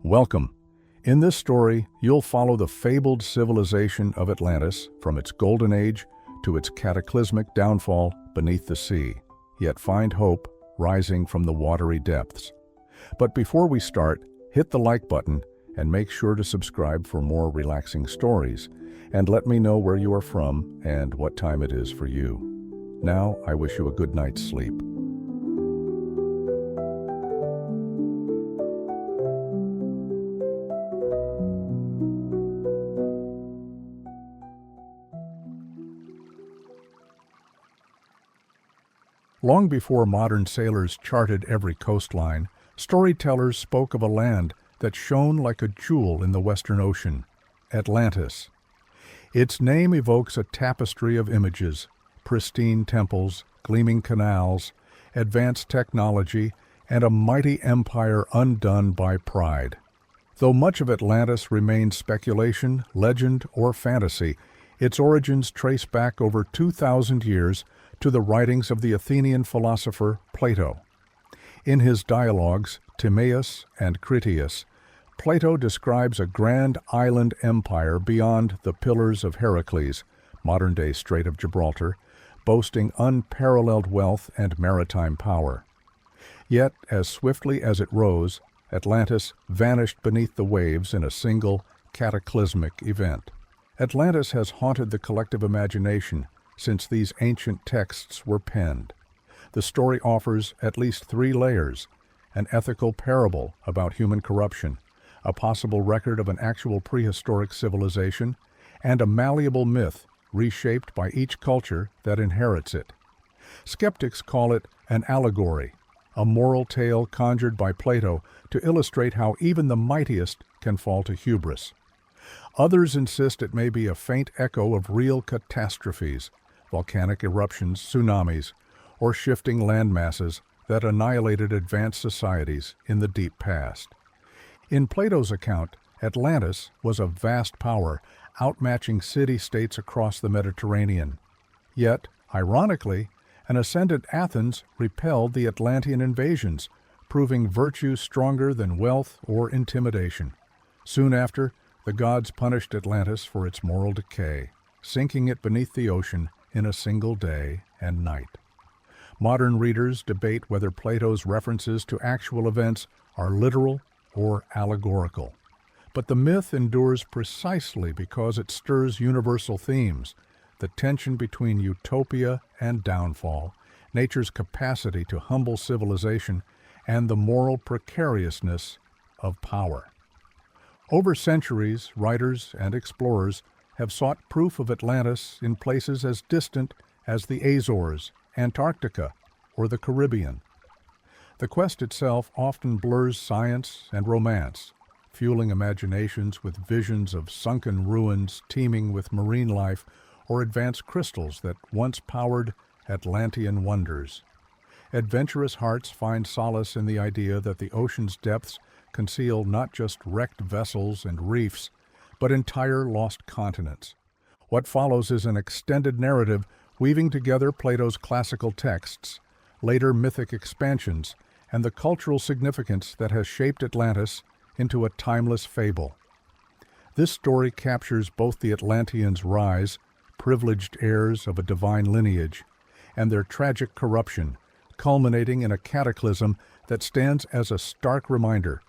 Welcome. In this story, you'll follow the fabled civilization of Atlantis from its golden age to its cataclysmic downfall beneath the sea, yet find hope rising from the watery depths. But before we start, hit the like button and make sure to subscribe for more relaxing stories, and let me know where you are from and what time it is for you. Now, I wish you a good night's sleep. Long before modern sailors charted every coastline, storytellers spoke of a land that shone like a jewel in the Western Ocean, Atlantis. Its name evokes a tapestry of images: pristine temples, gleaming canals, advanced technology, and a mighty empire undone by pride. Though much of Atlantis remains speculation, legend, or fantasy, its origins trace back over 2,000 years to the writings of the Athenian philosopher Plato. In his dialogues, Timaeus and Critias, Plato describes a grand island empire beyond the Pillars of Heracles, modern-day Strait of Gibraltar, boasting unparalleled wealth and maritime power. Yet, as swiftly as it rose, Atlantis vanished beneath the waves in a single, cataclysmic event. Atlantis has haunted the collective imagination since these ancient texts were penned. The story offers at least 3 layers: an ethical parable about human corruption, a possible record of an actual prehistoric civilization, and a malleable myth reshaped by each culture that inherits it. Skeptics call it an allegory, a moral tale conjured by Plato to illustrate how even the mightiest can fall to hubris. Others insist it may be a faint echo of real catastrophes, volcanic eruptions, tsunamis, or shifting land masses that annihilated advanced societies in the deep past. In Plato's account, Atlantis was a vast power, outmatching city-states across the Mediterranean. Yet, ironically, an ascendant Athens repelled the Atlantean invasions, proving virtue stronger than wealth or intimidation. Soon after, the gods punished Atlantis for its moral decay, sinking it beneath the ocean in a single day and night. Modern readers debate whether Plato's references to actual events are literal or allegorical. But the myth endures precisely because it stirs universal themes: the tension between utopia and downfall, nature's capacity to humble civilization, and the moral precariousness of power. Over centuries, writers and explorers have sought proof of Atlantis in places as distant as the Azores, Antarctica, or the Caribbean. The quest itself often blurs science and romance, fueling imaginations with visions of sunken ruins teeming with marine life or advanced crystals that once powered Atlantean wonders. Adventurous hearts find solace in the idea that the ocean's depths conceal not just wrecked vessels and reefs, but entire lost continents. What follows is an extended narrative weaving together Plato's classical texts, later mythic expansions, and the cultural significance that has shaped Atlantis into a timeless fable. This story captures both the Atlanteans' rise, privileged heirs of a divine lineage, and their tragic corruption, culminating in a cataclysm that stands as a stark reminder: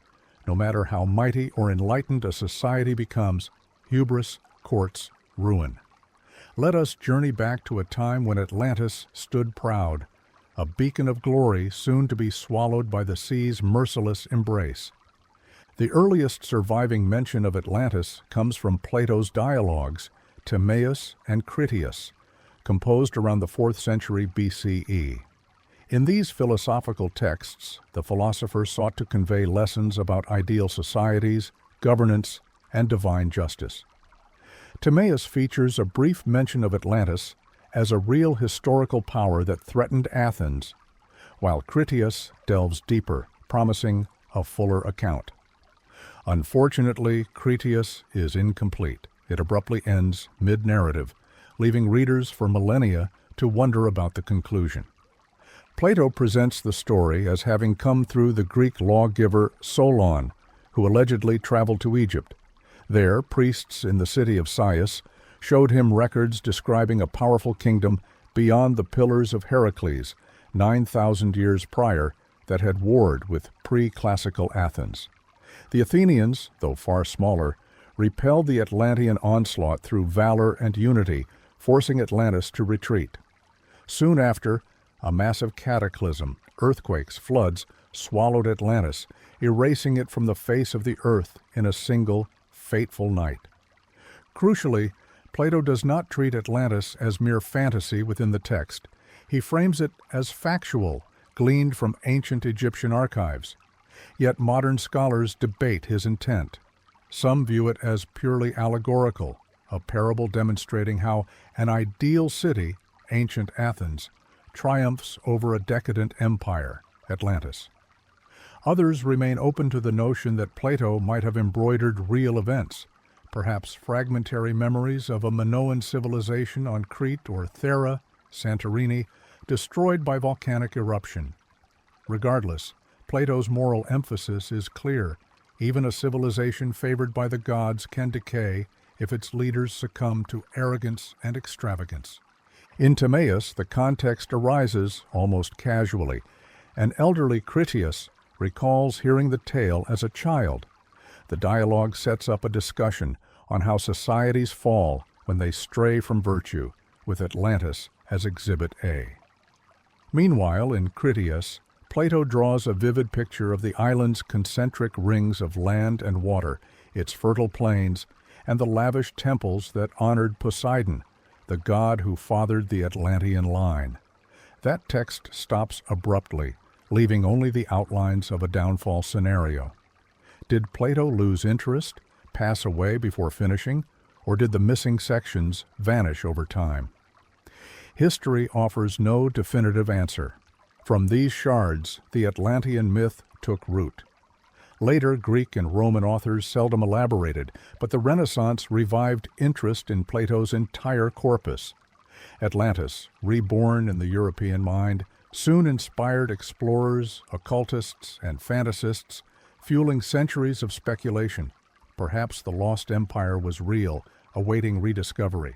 no matter how mighty or enlightened a society becomes, hubris courts ruin. Let us journey back to a time when Atlantis stood proud, a beacon of glory soon to be swallowed by the sea's merciless embrace. The earliest surviving mention of Atlantis comes from Plato's dialogues, Timaeus and Critias, composed around the 4th century BCE. In these philosophical texts, the philosopher sought to convey lessons about ideal societies, governance, and divine justice. Timaeus features a brief mention of Atlantis as a real historical power that threatened Athens, while Critias delves deeper, promising a fuller account. Unfortunately, Critias is incomplete. It abruptly ends mid-narrative, leaving readers for millennia to wonder about the conclusion. Plato presents the story as having come through the Greek lawgiver Solon, who allegedly traveled to Egypt. There, priests in the city of Sais showed him records describing a powerful kingdom beyond the Pillars of Heracles, 9,000 years prior, that had warred with pre-classical Athens. The Athenians, though far smaller, repelled the Atlantean onslaught through valor and unity, forcing Atlantis to retreat. Soon after, a massive cataclysm, earthquakes, floods, swallowed Atlantis, erasing it from the face of the earth in a single, fateful night. Crucially, Plato does not treat Atlantis as mere fantasy within the text. He frames it as factual, gleaned from ancient Egyptian archives. Yet modern scholars debate his intent. Some view it as purely allegorical, a parable demonstrating how an ideal city, ancient Athens, triumphs over a decadent empire, Atlantis. Others remain open to the notion that Plato might have embroidered real events, perhaps fragmentary memories of a Minoan civilization on Crete or Thera, Santorini, destroyed by volcanic eruption. Regardless, Plato's moral emphasis is clear. Even a civilization favored by the gods can decay if its leaders succumb to arrogance and extravagance. In Timaeus, the context arises almost casually. An elderly Critias recalls hearing the tale as a child. The dialogue sets up a discussion on how societies fall when they stray from virtue, with Atlantis as Exhibit A. Meanwhile, in Critias, Plato draws a vivid picture of the island's concentric rings of land and water, its fertile plains, and the lavish temples that honored Poseidon, the god who fathered the Atlantean line. That text stops abruptly, leaving only the outlines of a downfall scenario. Did Plato lose interest, pass away before finishing, or did the missing sections vanish over time? History offers no definitive answer. From these shards, the Atlantean myth took root. Later, Greek and Roman authors seldom elaborated, but the Renaissance revived interest in Plato's entire corpus. Atlantis, reborn in the European mind, soon inspired explorers, occultists, and fantasists, fueling centuries of speculation. Perhaps the lost empire was real, awaiting rediscovery.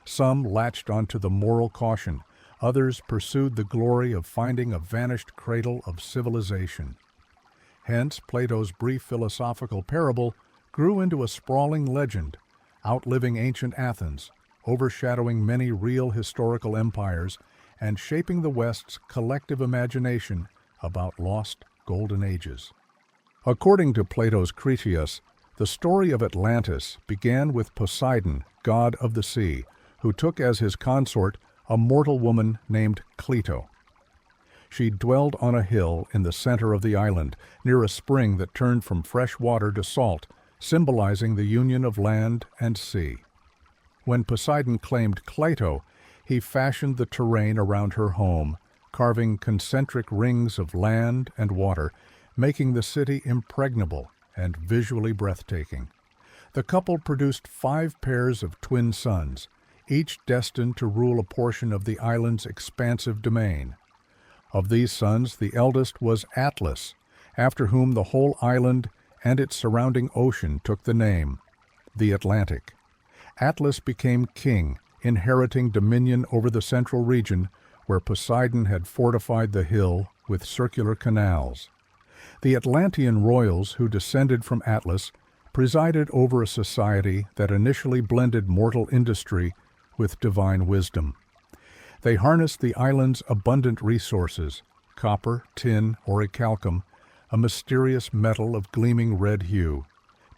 Some latched onto the moral caution, others pursued the glory of finding a vanished cradle of civilization. Hence, Plato's brief philosophical parable grew into a sprawling legend, outliving ancient Athens, overshadowing many real historical empires, and shaping the West's collective imagination about lost golden ages. According to Plato's Critias, the story of Atlantis began with Poseidon, god of the sea, who took as his consort a mortal woman named Cleito. She dwelled on a hill in the center of the island, near a spring that turned from fresh water to salt, symbolizing the union of land and sea. When Poseidon claimed Cleito, he fashioned the terrain around her home, carving concentric rings of land and water, making the city impregnable and visually breathtaking. The couple produced 5 pairs of twin sons, each destined to rule a portion of the island's expansive domain. Of these sons, the eldest was Atlas, after whom the whole island and its surrounding ocean took the name, the Atlantic. Atlas became king, inheriting dominion over the central region where Poseidon had fortified the hill with circular canals. The Atlantean royals who descended from Atlas presided over a society that initially blended mortal industry with divine wisdom. They harnessed the island's abundant resources, copper, tin, orichalcum, a mysterious metal of gleaming red hue,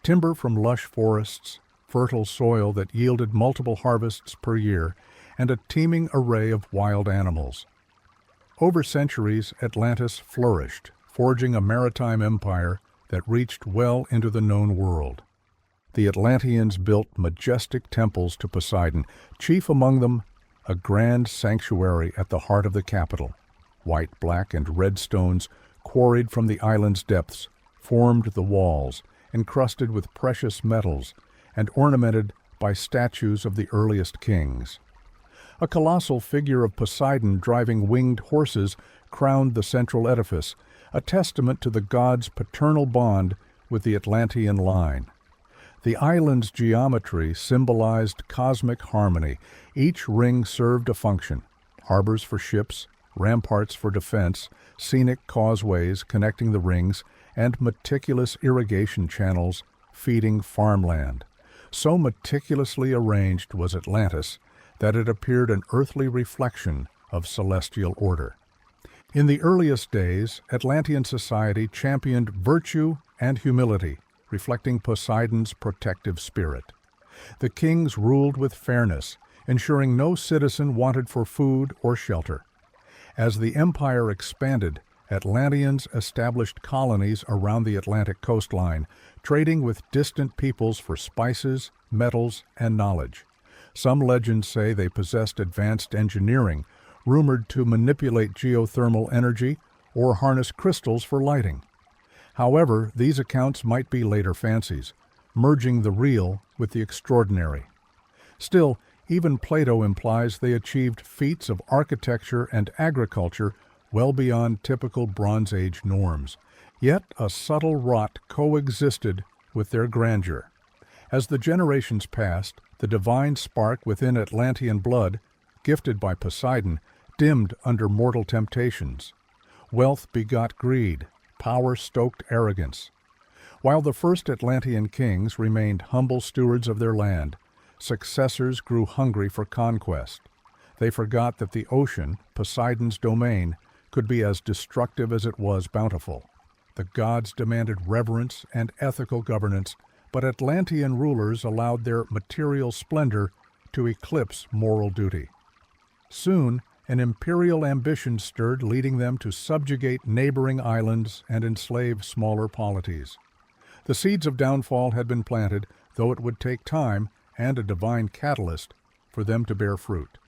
timber from lush forests, fertile soil that yielded multiple harvests per year, and a teeming array of wild animals. Over centuries, Atlantis flourished, forging a maritime empire that reached well into the known world. The Atlanteans built majestic temples to Poseidon, chief among them a grand sanctuary at the heart of the capital. White, black, and red stones, quarried from the island's depths, formed the walls, encrusted with precious metals, and ornamented by statues of the earliest kings. A colossal figure of Poseidon driving winged horses crowned the central edifice, a testament to the god's paternal bond with the Atlantean line. The island's geometry symbolized cosmic harmony. Each ring served a function: harbors for ships, ramparts for defense, scenic causeways connecting the rings, and meticulous irrigation channels feeding farmland. So meticulously arranged was Atlantis that it appeared an earthly reflection of celestial order. In the earliest days, Atlantean society championed virtue and humility, reflecting Poseidon's protective spirit. The kings ruled with fairness, ensuring no citizen wanted for food or shelter. As the empire expanded, Atlanteans established colonies around the Atlantic coastline, trading with distant peoples for spices, metals, and knowledge. Some legends say they possessed advanced engineering, rumored to manipulate geothermal energy or harness crystals for lighting. However, these accounts might be later fancies, merging the real with the extraordinary. Still, even Plato implies they achieved feats of architecture and agriculture well beyond typical Bronze Age norms. Yet a subtle rot coexisted with their grandeur. As the generations passed, the divine spark within Atlantean blood, gifted by Poseidon, dimmed under mortal temptations. Wealth begot greed, power stoked arrogance. While the first Atlantean kings remained humble stewards of their land, successors grew hungry for conquest. They forgot that the ocean, Poseidon's domain, could be as destructive as it was bountiful. The gods demanded reverence and ethical governance, but Atlantean rulers allowed their material splendor to eclipse moral duty. Soon, an imperial ambition stirred, leading them to subjugate neighboring islands and enslave smaller polities. The seeds of downfall had been planted, though it would take time and a divine catalyst for them to bear fruit.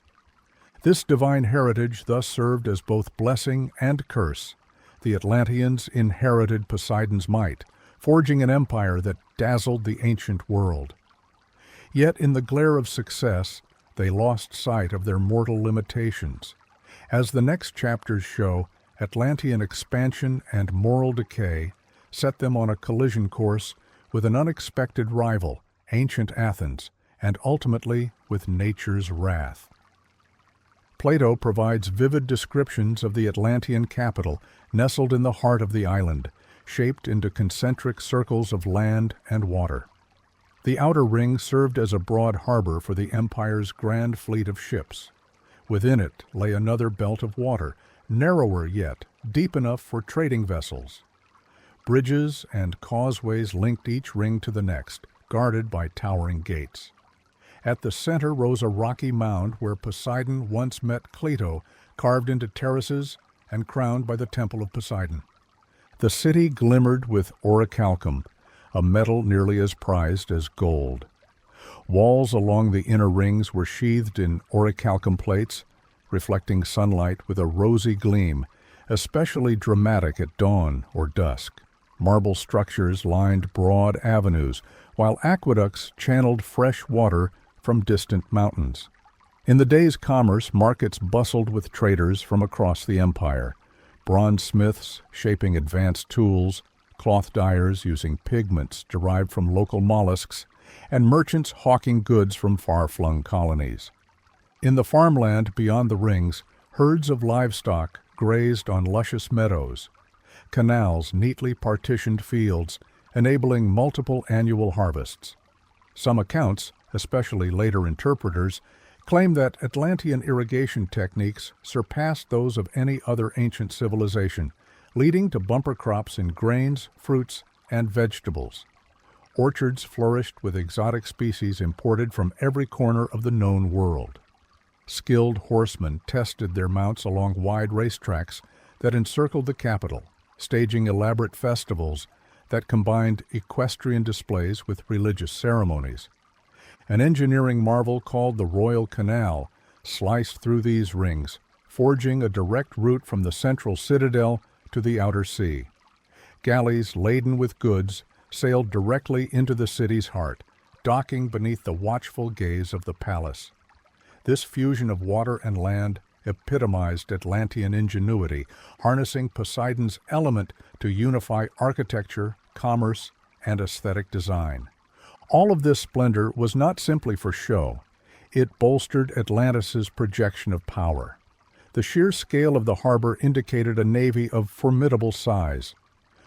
This divine heritage thus served as both blessing and curse. The Atlanteans inherited Poseidon's might, forging an empire that dazzled the ancient world. Yet in the glare of success, they lost sight of their mortal limitations. As the next chapters show, Atlantean expansion and moral decay set them on a collision course with an unexpected rival, ancient Athens, and ultimately with nature's wrath. Plato provides vivid descriptions of the Atlantean capital, nestled in the heart of the island, shaped into concentric circles of land and water. The outer ring served as a broad harbor for the empire's grand fleet of ships. Within it lay another belt of water, narrower yet, deep enough for trading vessels. Bridges and causeways linked each ring to the next, guarded by towering gates. At the center rose a rocky mound where Poseidon once met Cleito, carved into terraces and crowned by the Temple of Poseidon. The city glimmered with orichalcum, a metal nearly as prized as gold. Walls along the inner rings were sheathed in orichalcum plates, reflecting sunlight with a rosy gleam, especially dramatic at dawn or dusk. Marble structures lined broad avenues, while aqueducts channeled fresh water from distant mountains. In the day's commerce, markets bustled with traders from across the empire. Bronze smiths shaping advanced tools, cloth dyers using pigments derived from local mollusks, and merchants hawking goods from far-flung colonies. In the farmland beyond the rings, herds of livestock grazed on luscious meadows. Canals neatly partitioned fields, enabling multiple annual harvests. Some accounts, especially later interpreters, claim that Atlantean irrigation techniques surpassed those of any other ancient civilization, leading to bumper crops in grains, fruits, and vegetables. Orchards flourished with exotic species imported from every corner of the known world. Skilled horsemen tested their mounts along wide racetracks that encircled the capital, staging elaborate festivals that combined equestrian displays with religious ceremonies. An engineering marvel called the Royal Canal sliced through these rings, forging a direct route from the central citadel to the outer sea. Galleys laden with goods sailed directly into the city's heart, docking beneath the watchful gaze of the palace. This fusion of water and land epitomized Atlantean ingenuity, harnessing Poseidon's element to unify architecture, commerce, and aesthetic design. All of this splendor was not simply for show. It bolstered Atlantis's projection of power. The sheer scale of the harbor indicated a navy of formidable size.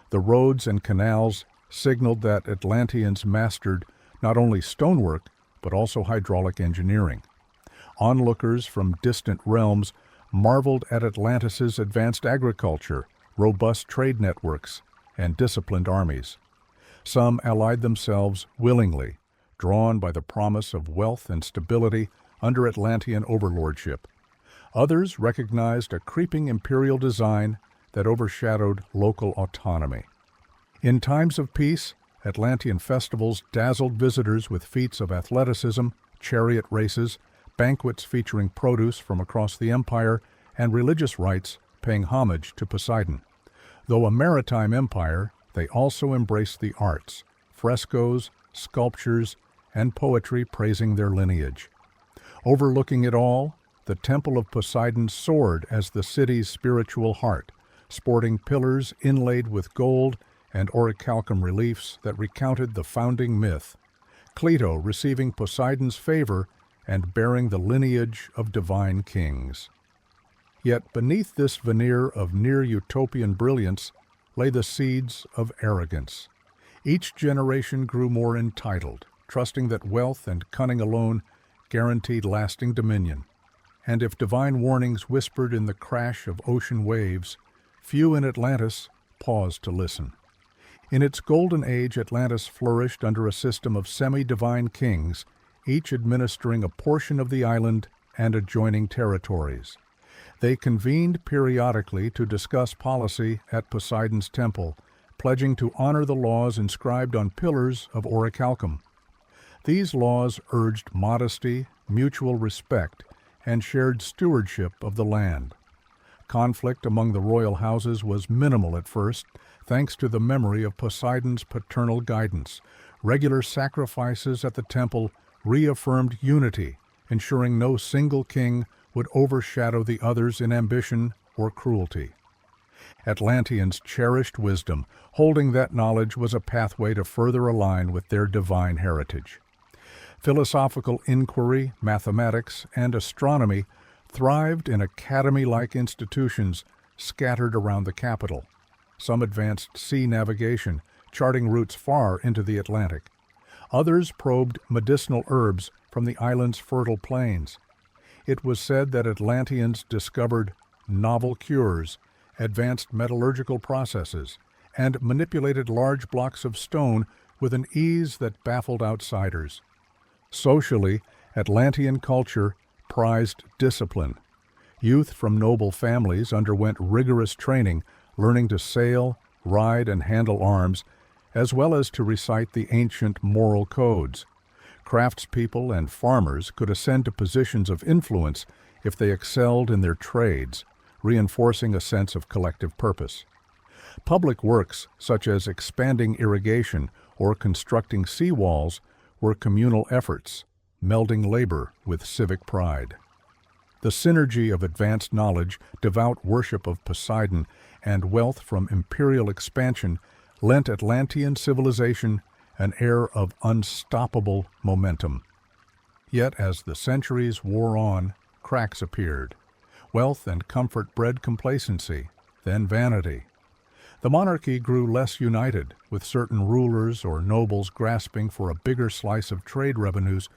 The roads and canals signaled that Atlanteans mastered not only stonework, but also hydraulic engineering. Onlookers from distant realms marveled at Atlantis's advanced agriculture, robust trade networks, and disciplined armies. Some allied themselves willingly, drawn by the promise of wealth and stability under Atlantean overlordship. Others recognized a creeping imperial design that overshadowed local autonomy. In times of peace, Atlantean festivals dazzled visitors with feats of athleticism, chariot races, banquets featuring produce from across the empire, and religious rites paying homage to Poseidon. Though a maritime empire, they also embraced the arts, frescoes, sculptures, and poetry praising their lineage. Overlooking it all, the Temple of Poseidon soared as the city's spiritual heart, sporting pillars inlaid with gold and orichalcum reliefs that recounted the founding myth, Cleto receiving Poseidon's favor and bearing the lineage of divine kings. Yet beneath this veneer of near-utopian brilliance lay the seeds of arrogance. Each generation grew more entitled, trusting that wealth and cunning alone guaranteed lasting dominion. And if divine warnings whispered in the crash of ocean waves, few in Atlantis paused to listen. In its golden age, Atlantis flourished under a system of semi-divine kings, each administering a portion of the island and adjoining territories. They convened periodically to discuss policy at Poseidon's temple, pledging to honor the laws inscribed on pillars of orichalcum. These laws urged modesty, mutual respect, and shared stewardship of the land. Conflict among the royal houses was minimal at first, thanks to the memory of Poseidon's paternal guidance. Regular sacrifices at the temple reaffirmed unity, ensuring no single king would overshadow the others in ambition or cruelty. Atlanteans cherished wisdom, holding that knowledge was a pathway to further align with their divine heritage. Philosophical inquiry, mathematics, and astronomy thrived in academy-like institutions scattered around the capital. Some advanced sea navigation, charting routes far into the Atlantic. Others probed medicinal herbs from the island's fertile plains. It was said that Atlanteans discovered novel cures, advanced metallurgical processes, and manipulated large blocks of stone with an ease that baffled outsiders. Socially, Atlantean culture prized discipline. Youth from noble families underwent rigorous training, learning to sail, ride, and handle arms, as well as to recite the ancient moral codes. Craftspeople and farmers could ascend to positions of influence if they excelled in their trades, reinforcing a sense of collective purpose. Public works, such as expanding irrigation or constructing seawalls, were communal efforts, melding labor with civic pride. The synergy of advanced knowledge, devout worship of Poseidon, and wealth from imperial expansion lent Atlantean civilization an air of unstoppable momentum. Yet as the centuries wore on, cracks appeared. Wealth and comfort bred complacency, then vanity. The monarchy grew less united, with certain rulers or nobles grasping for a bigger slice of trade revenues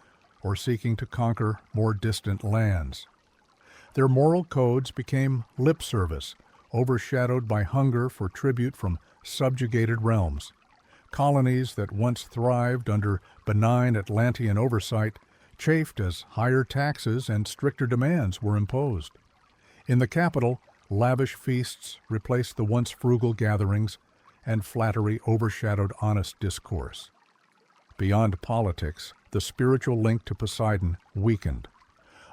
or seeking to conquer more distant lands. Their moral codes became lip service, overshadowed by hunger for tribute from subjugated realms. Colonies that once thrived under benign Atlantean oversight chafed as higher taxes and stricter demands were imposed. In the capital, lavish feasts replaced the once frugal gatherings, and flattery overshadowed honest discourse. Beyond politics, the spiritual link to Poseidon weakened.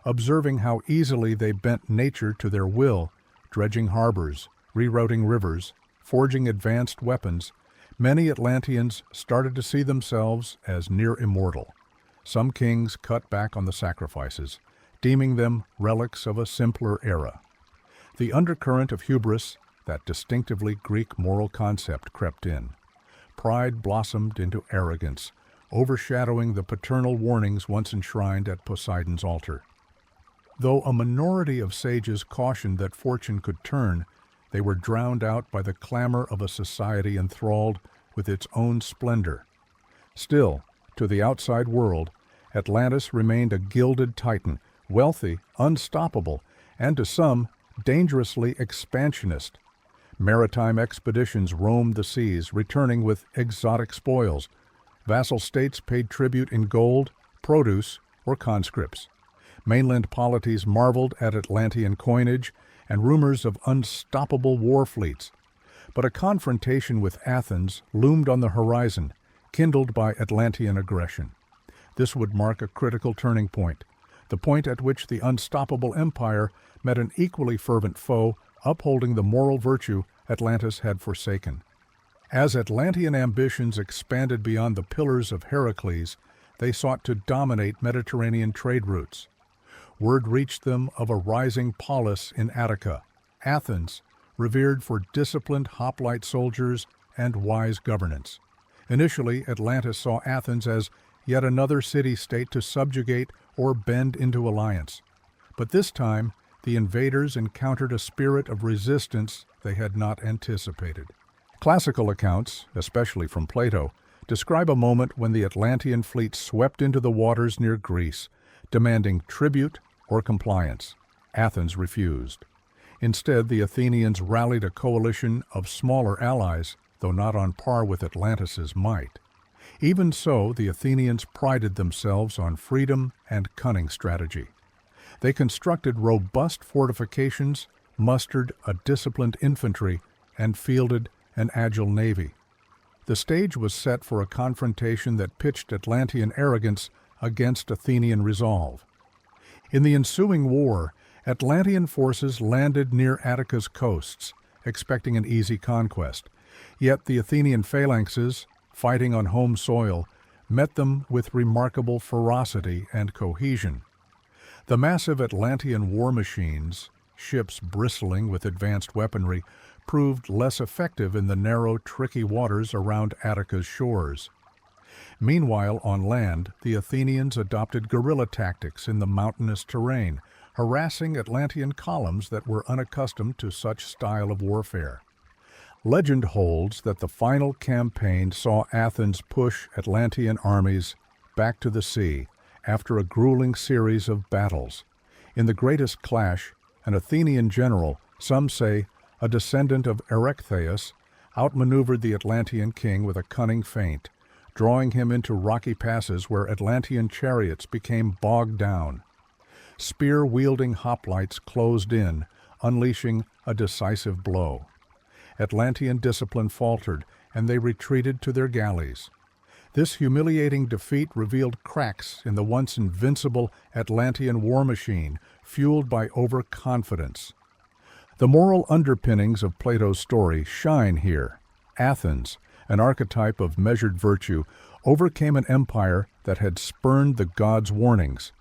Observing how easily they bent nature to their will, dredging harbors, rerouting rivers, forging advanced weapons, many Atlanteans started to see themselves as near immortal. Some kings cut back on the sacrifices, deeming them relics of a simpler era. The undercurrent of hubris, that distinctively Greek moral concept, crept in. pride blossomed into arrogance, overshadowing the paternal warnings once enshrined at Poseidon's altar. Though a minority of sages cautioned that fortune could turn, they were drowned out by the clamor of a society enthralled with its own splendor. Still, to the outside world, Atlantis remained a gilded titan, wealthy, unstoppable, and to some, dangerously expansionist. Maritime expeditions roamed the seas, returning with exotic spoils. Vassal states paid tribute in gold, produce, or conscripts. Mainland polities marveled at Atlantean coinage and rumors of unstoppable war fleets. But a confrontation with Athens loomed on the horizon, kindled by Atlantean aggression. This would mark a critical turning point, the point at which the unstoppable empire met an equally fervent foe, upholding the moral virtue Atlantis had forsaken. As Atlantean ambitions expanded beyond the pillars of Heracles, they sought to dominate Mediterranean trade routes. Word reached them of a rising polis in Attica, Athens, revered for disciplined hoplite soldiers and wise governance. Initially, Atlantis saw Athens as yet another city-state to subjugate or bend into alliance. But this time, the invaders encountered a spirit of resistance they had not anticipated. Classical accounts, especially from Plato, describe a moment when the Atlantean fleet swept into the waters near Greece, demanding tribute or compliance. Athens refused. Instead, the Athenians rallied a coalition of smaller allies, though not on par with Atlantis's might. Even so, the Athenians prided themselves on freedom and cunning strategy. They constructed robust fortifications, mustered a disciplined infantry, and fielded an agile navy. The stage was set for a confrontation that pitched Atlantean arrogance against Athenian resolve. In the ensuing war, Atlantean forces landed near Attica's coasts, expecting an easy conquest. Yet the Athenian phalanxes, fighting on home soil, met them with remarkable ferocity and cohesion. The massive Atlantean war machines, ships bristling with advanced weaponry, proved less effective in the narrow, tricky waters around Attica's shores. Meanwhile, on land, the Athenians adopted guerrilla tactics in the mountainous terrain, harassing Atlantean columns that were unaccustomed to such style of warfare. Legend holds that the final campaign saw Athens push Atlantean armies back to the sea after a grueling series of battles. In the greatest clash, an Athenian general, some say a descendant of Erechtheus, outmaneuvered the Atlantean king with a cunning feint, drawing him into rocky passes where Atlantean chariots became bogged down. Spear-wielding hoplites closed in, unleashing a decisive blow. Atlantean discipline faltered, and they retreated to their galleys. This humiliating defeat revealed cracks in the once invincible Atlantean war machine, fueled by overconfidence. The moral underpinnings of Plato's story shine here. Athens, an archetype of measured virtue, overcame an empire that had spurned the gods' warnings.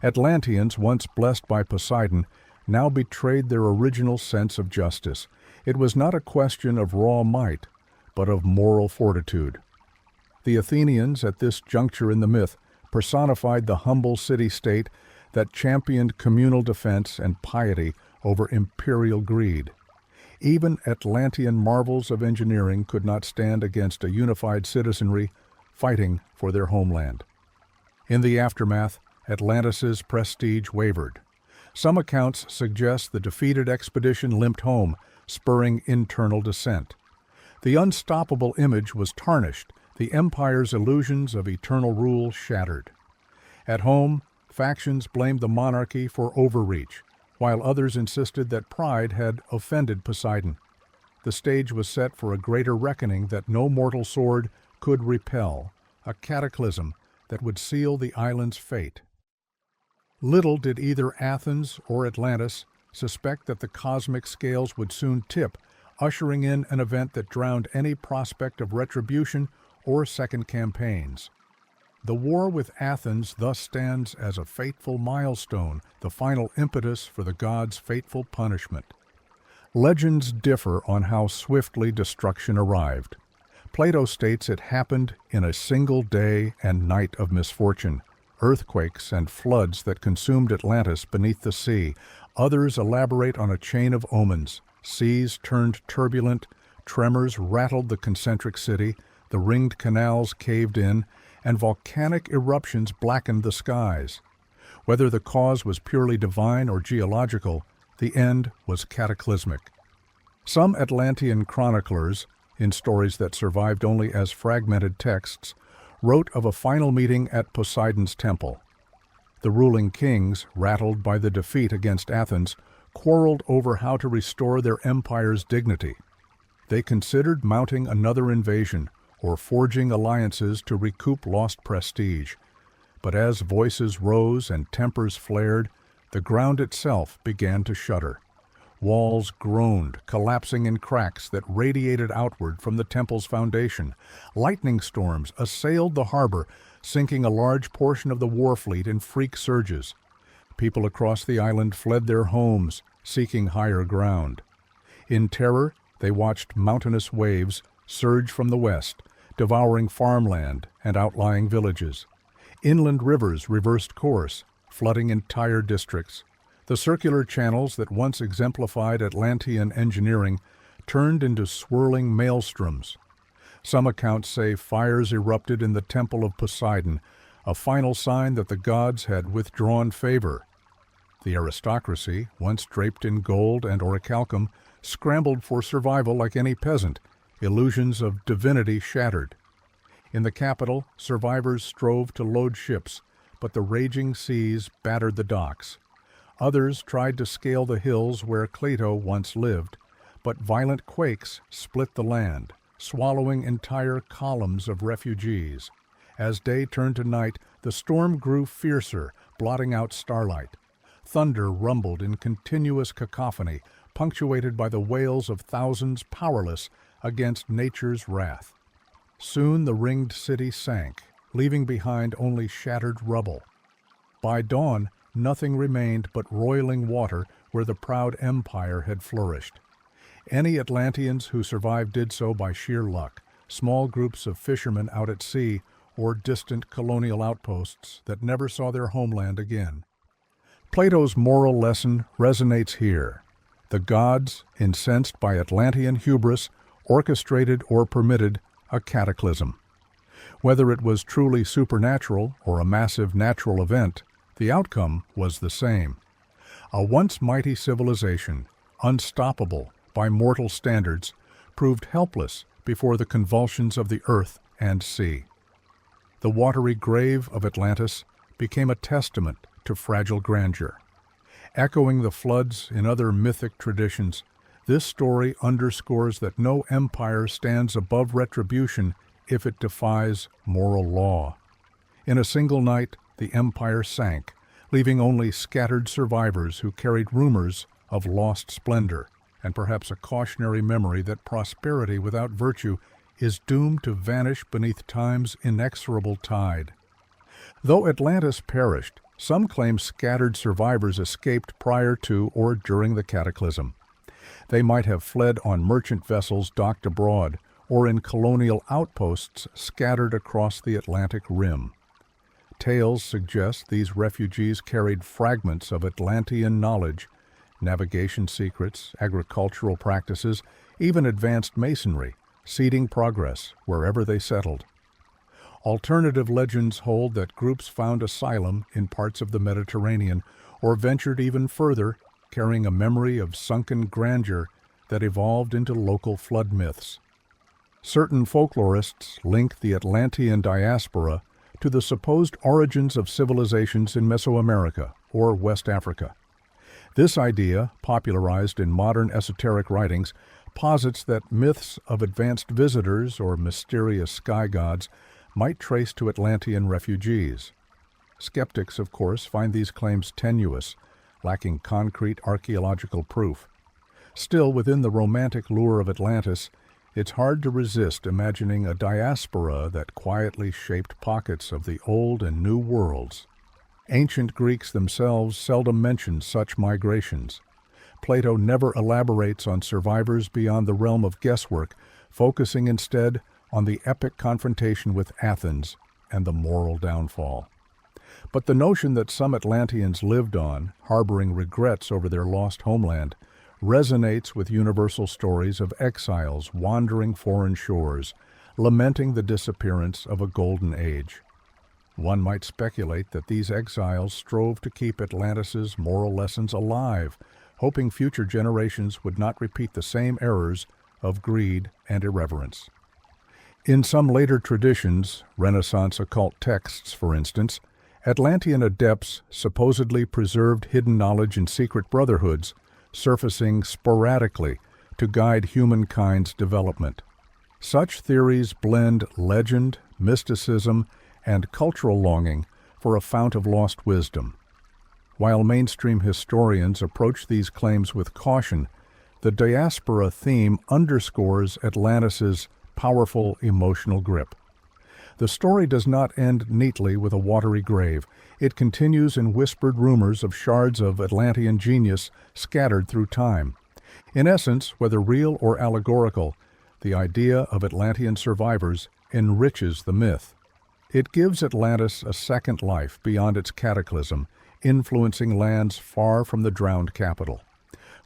Atlanteans, once blessed by Poseidon, now betrayed their original sense of justice. It was not a question of raw might, but of moral fortitude. The Athenians, at this juncture in the myth, personified the humble city-state that championed communal defense and piety over imperial greed. Even Atlantean marvels of engineering could not stand against a unified citizenry fighting for their homeland. In the aftermath, Atlantis's prestige wavered. Some accounts suggest the defeated expedition limped home, spurring internal dissent. The unstoppable image was tarnished, the empire's illusions of eternal rule shattered. At home, factions blamed the monarchy for overreach, while others insisted that pride had offended Poseidon. The stage was set for a greater reckoning that no mortal sword could repel, a cataclysm that would seal the island's fate. Little did either Athens or Atlantis suspect that the cosmic scales would soon tip, ushering in an event that drowned any prospect of retribution or second campaigns. The war with Athens thus stands as a fateful milestone, the final impetus for the gods' fateful punishment. Legends differ on how swiftly destruction arrived. Plato states it happened in a single day and night of misfortune, earthquakes and floods that consumed Atlantis beneath the sea. Others elaborate on a chain of omens. Seas turned turbulent, tremors rattled the concentric city, the ringed canals caved in, and volcanic eruptions blackened the skies. Whether the cause was purely divine or geological, the end was cataclysmic. Some Atlantean chroniclers, in stories that survived only as fragmented texts, wrote of a final meeting at Poseidon's temple. The ruling kings, rattled by the defeat against Athens, quarreled over how to restore their empire's dignity. They considered mounting another invasion or forging alliances to recoup lost prestige. But as voices rose and tempers flared, the ground itself began to shudder. Walls groaned, collapsing in cracks that radiated outward from the temple's foundation. Lightning storms assailed the harbor, sinking a large portion of the war fleet in freak surges. People across the island fled their homes, seeking higher ground. In terror, they watched mountainous waves surge from the west, devouring farmland and outlying villages. Inland rivers reversed course, flooding entire districts. The circular channels that once exemplified Atlantean engineering turned into swirling maelstroms. Some accounts say fires erupted in the Temple of Poseidon, a final sign that the gods had withdrawn favor. The aristocracy, once draped in gold and orichalcum, scrambled for survival like any peasant, illusions of divinity shattered. In the capital, survivors strove to load ships, but the raging seas battered the docks. Others tried to scale the hills where Plato once lived, but violent quakes split the land, swallowing entire columns of refugees. As day turned to night, the storm grew fiercer, blotting out starlight. Thunder rumbled in continuous cacophony, punctuated by the wails of thousands powerless against nature's wrath. Soon the ringed city sank, leaving behind only shattered rubble. By dawn, nothing remained but roiling water where the proud empire had flourished. Any Atlanteans who survived did so by sheer luck, small groups of fishermen out at sea or distant colonial outposts that never saw their homeland again. Plato's moral lesson resonates here. The gods, incensed by Atlantean hubris, orchestrated or permitted a cataclysm. Whether it was truly supernatural or a massive natural event, the outcome was the same. A once mighty civilization, unstoppable by mortal standards, proved helpless before the convulsions of the earth and sea. The watery grave of Atlantis became a testament to fragile grandeur. Echoing the floods in other mythic traditions, this story underscores that no empire stands above retribution if it defies moral law. In a single night, the empire sank, leaving only scattered survivors who carried rumors of lost splendor and perhaps a cautionary memory that prosperity without virtue is doomed to vanish beneath time's inexorable tide. Though Atlantis perished, some claim scattered survivors escaped prior to or during the cataclysm. They might have fled on merchant vessels docked abroad or in colonial outposts scattered across the Atlantic rim. Tales suggest these refugees carried fragments of Atlantean knowledge, navigation secrets, agricultural practices, even advanced masonry, seeding progress wherever they settled. Alternative legends hold that groups found asylum in parts of the Mediterranean or ventured even further, carrying a memory of sunken grandeur that evolved into local flood myths. Certain folklorists link the Atlantean diaspora to the supposed origins of civilizations in Mesoamerica or West Africa. This idea, popularized in modern esoteric writings, posits that myths of advanced visitors or mysterious sky gods might trace to Atlantean refugees. Skeptics, of course, find these claims tenuous, lacking concrete archaeological proof. Still, within the romantic lure of Atlantis, it's hard to resist imagining a diaspora that quietly shaped pockets of the old and new worlds. Ancient Greeks themselves seldom mention such migrations. Plato never elaborates on survivors beyond the realm of guesswork, focusing instead on the epic confrontation with Athens and the moral downfall. But the notion that some Atlanteans lived on, harboring regrets over their lost homeland, resonates with universal stories of exiles wandering foreign shores, lamenting the disappearance of a golden age. One might speculate that these exiles strove to keep Atlantis' moral lessons alive, hoping future generations would not repeat the same errors of greed and irreverence. In some later traditions, Renaissance occult texts for instance, Atlantean adepts supposedly preserved hidden knowledge in secret brotherhoods, surfacing sporadically to guide humankind's development. Such theories blend legend, mysticism, and cultural longing for a fount of lost wisdom. While mainstream historians approach these claims with caution, the diaspora theme underscores Atlantis' powerful emotional grip. The story does not end neatly with a watery grave. It continues in whispered rumors of shards of Atlantean genius scattered through time. In essence, whether real or allegorical, the idea of Atlantean survivors enriches the myth. It gives Atlantis a second life beyond its cataclysm, influencing lands far from the drowned capital.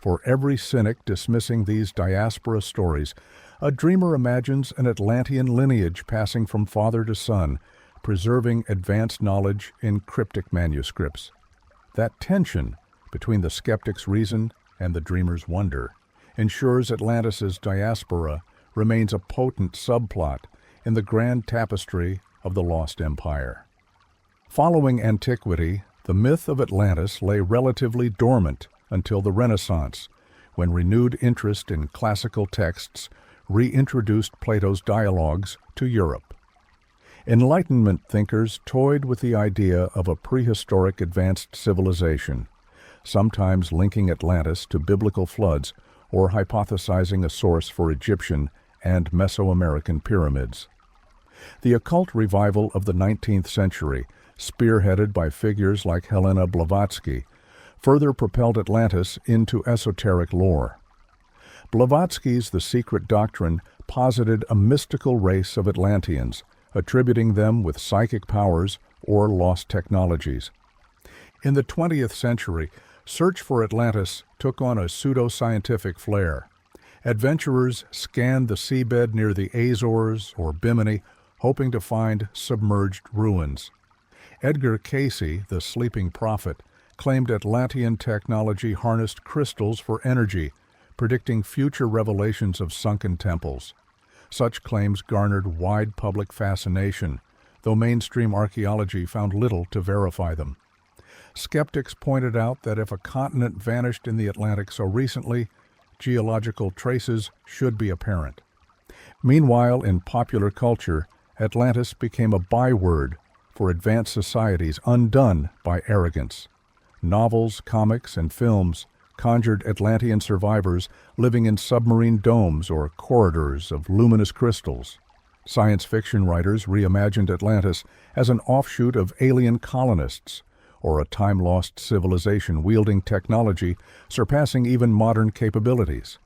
For every cynic dismissing these diaspora stories, a dreamer imagines an Atlantean lineage passing from father to son, preserving advanced knowledge in cryptic manuscripts. That tension between the skeptic's reason and the dreamer's wonder ensures Atlantis' diaspora remains a potent subplot in the grand tapestry of the lost empire. Following antiquity, the myth of Atlantis lay relatively dormant until the Renaissance, when renewed interest in classical texts reintroduced Plato's dialogues to Europe. Enlightenment thinkers toyed with the idea of a prehistoric advanced civilization, sometimes linking Atlantis to biblical floods or hypothesizing a source for Egyptian and Mesoamerican pyramids. The occult revival of the 19th century, spearheaded by figures like Helena Blavatsky, further propelled Atlantis into esoteric lore. Blavatsky's The Secret Doctrine posited a mystical race of Atlanteans, attributing them with psychic powers or lost technologies. In the 20th century, search for Atlantis took on a pseudo-scientific flair. Adventurers scanned the seabed near the Azores or Bimini, hoping to find submerged ruins. Edgar Cayce, the sleeping prophet, claimed Atlantean technology harnessed crystals for energy, predicting future revelations of sunken temples. Such claims garnered wide public fascination, though mainstream archaeology found little to verify them. Skeptics pointed out that if a continent vanished in the Atlantic so recently, geological traces should be apparent. Meanwhile, in popular culture, Atlantis became a byword for advanced societies undone by arrogance. Novels, comics, and films conjured Atlantean survivors living in submarine domes or corridors of luminous crystals. Science fiction writers reimagined Atlantis as an offshoot of alien colonists, or a time-lost civilization wielding technology surpassing even modern capabilities.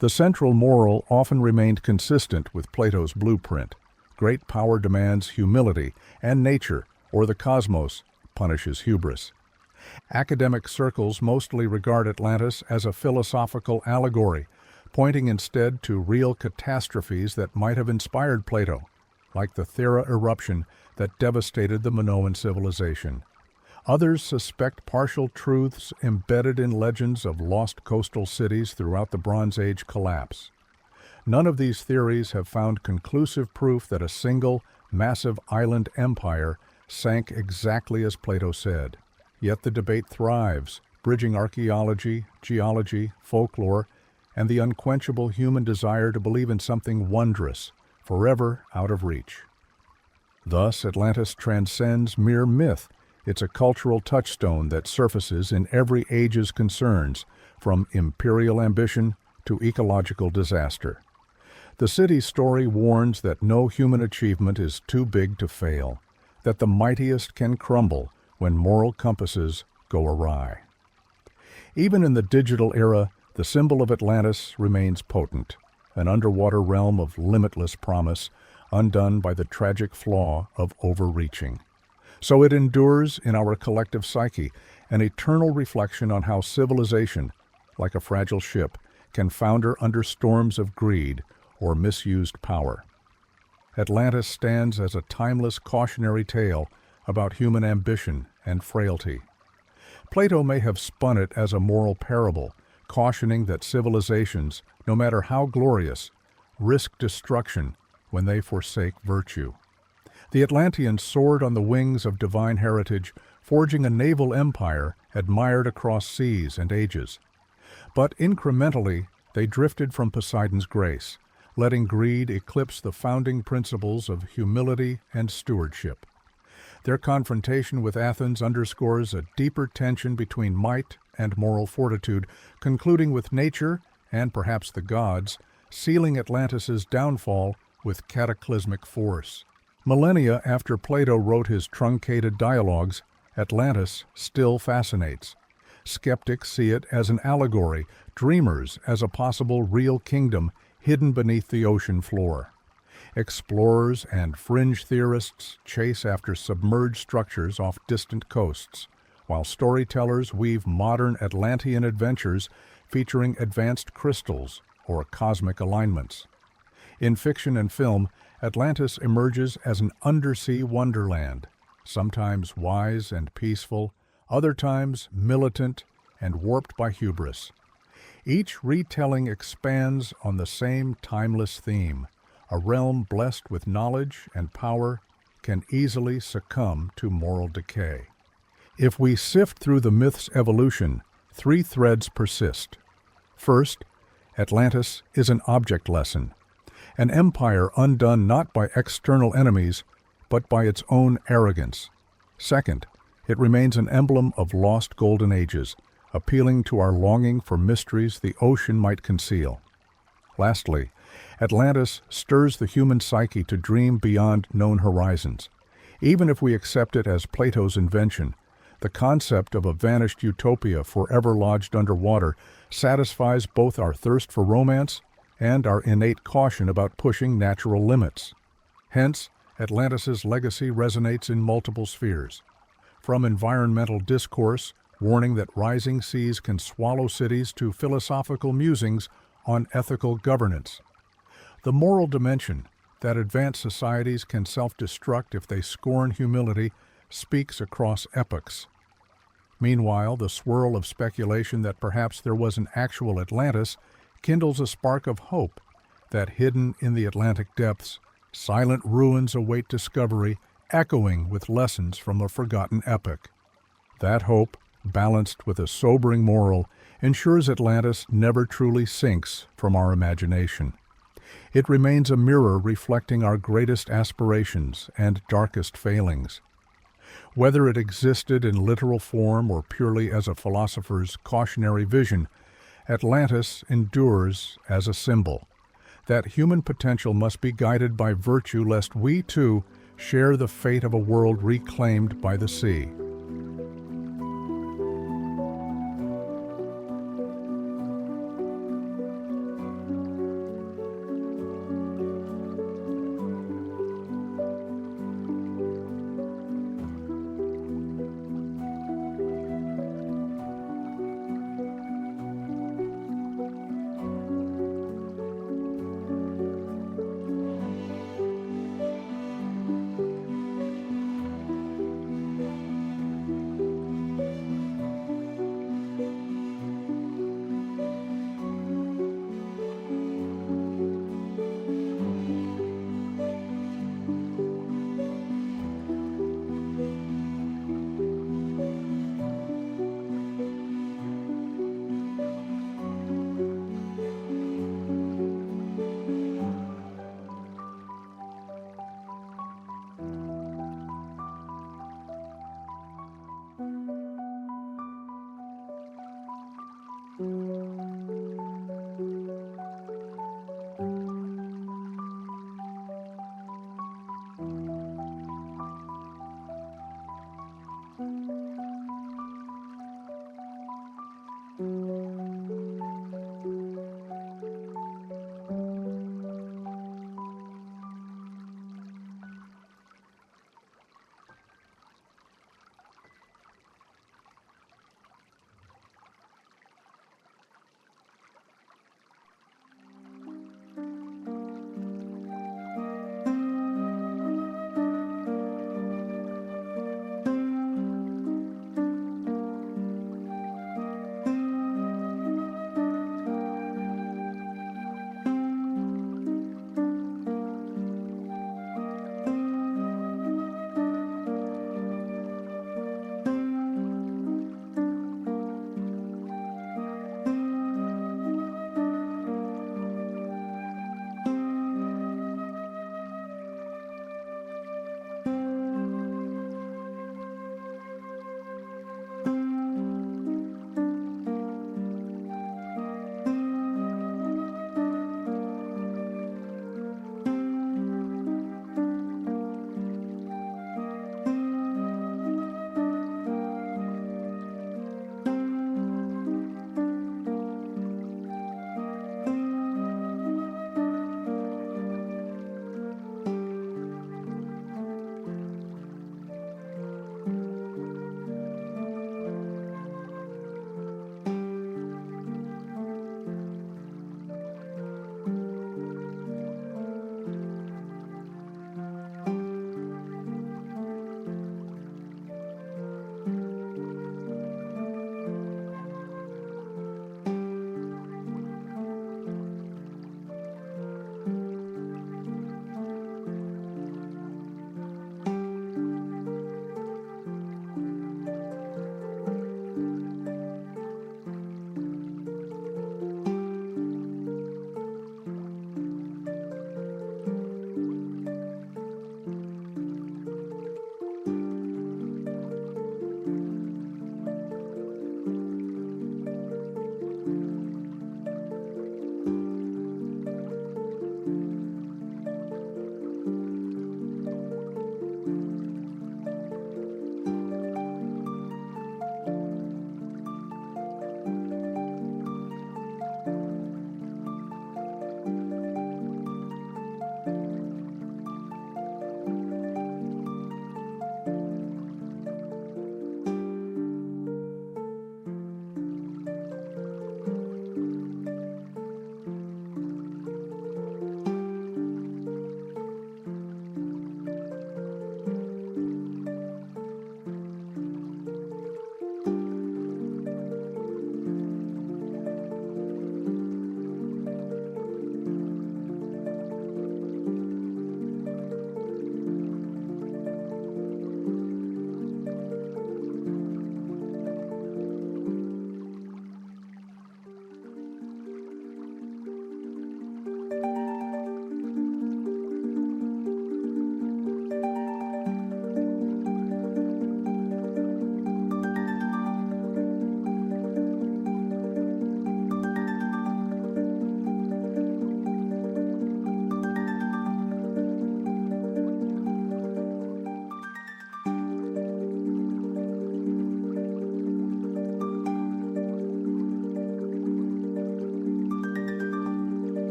The central moral often remained consistent with Plato's blueprint. Great power demands humility, and nature, or the cosmos, punishes hubris. Academic circles mostly regard Atlantis as a philosophical allegory, pointing instead to real catastrophes that might have inspired Plato, like the Thera eruption that devastated the Minoan civilization. Others suspect partial truths embedded in legends of lost coastal cities throughout the Bronze Age collapse. None of these theories have found conclusive proof that a single, massive island empire sank exactly as Plato said. Yet the debate thrives, bridging archaeology, geology, folklore, and the unquenchable human desire to believe in something wondrous, forever out of reach. Thus, Atlantis transcends mere myth. It's a cultural touchstone that surfaces in every age's concerns, from imperial ambition to ecological disaster. The city's story warns that no human achievement is too big to fail, that the mightiest can crumble when moral compasses go awry. Even in the digital era, the symbol of Atlantis remains potent, an underwater realm of limitless promise, undone by the tragic flaw of overreaching. So it endures in our collective psyche, an eternal reflection on how civilization, like a fragile ship, can founder under storms of greed or misused power. Atlantis stands as a timeless cautionary tale about human ambition and frailty. Plato may have spun it as a moral parable, cautioning that civilizations, no matter how glorious, risk destruction when they forsake virtue. The Atlanteans soared on the wings of divine heritage, forging a naval empire admired across seas and ages. But incrementally, they drifted from Poseidon's grace, letting greed eclipse the founding principles of humility and stewardship. Their confrontation with Athens underscores a deeper tension between might and moral fortitude, concluding with nature, and perhaps the gods, sealing Atlantis' downfall with cataclysmic force. Millennia after Plato wrote his truncated dialogues, Atlantis still fascinates. Skeptics see it as an allegory, dreamers as a possible real kingdom hidden beneath the ocean floor. Explorers and fringe theorists chase after submerged structures off distant coasts, while storytellers weave modern Atlantean adventures featuring advanced crystals or cosmic alignments. In fiction and film, Atlantis emerges as an undersea wonderland, sometimes wise and peaceful, other times militant and warped by hubris. Each retelling expands on the same timeless theme. A realm blessed with knowledge and power can easily succumb to moral decay. If we sift through the myth's evolution, three threads persist. First, Atlantis is an object lesson, an empire undone not by external enemies, but by its own arrogance. Second, it remains an emblem of lost golden ages, appealing to our longing for mysteries the ocean might conceal. Lastly, Atlantis stirs the human psyche to dream beyond known horizons. Even if we accept it as Plato's invention, the concept of a vanished utopia forever lodged underwater satisfies both our thirst for romance and our innate caution about pushing natural limits. Hence, Atlantis' legacy resonates in multiple spheres. From environmental discourse, warning that rising seas can swallow cities, to philosophical musings on ethical governance. The moral dimension, that advanced societies can self-destruct if they scorn humility, speaks across epochs. Meanwhile, the swirl of speculation that perhaps there was an actual Atlantis kindles a spark of hope that, hidden in the Atlantic depths, silent ruins await discovery, echoing with lessons from a forgotten epoch. That hope, balanced with a sobering moral, ensures Atlantis never truly sinks from our imagination. It remains a mirror reflecting our greatest aspirations and darkest failings. Whether it existed in literal form or purely as a philosopher's cautionary vision, Atlantis endures as a symbol that human potential must be guided by virtue, lest we, too, share the fate of a world reclaimed by the sea.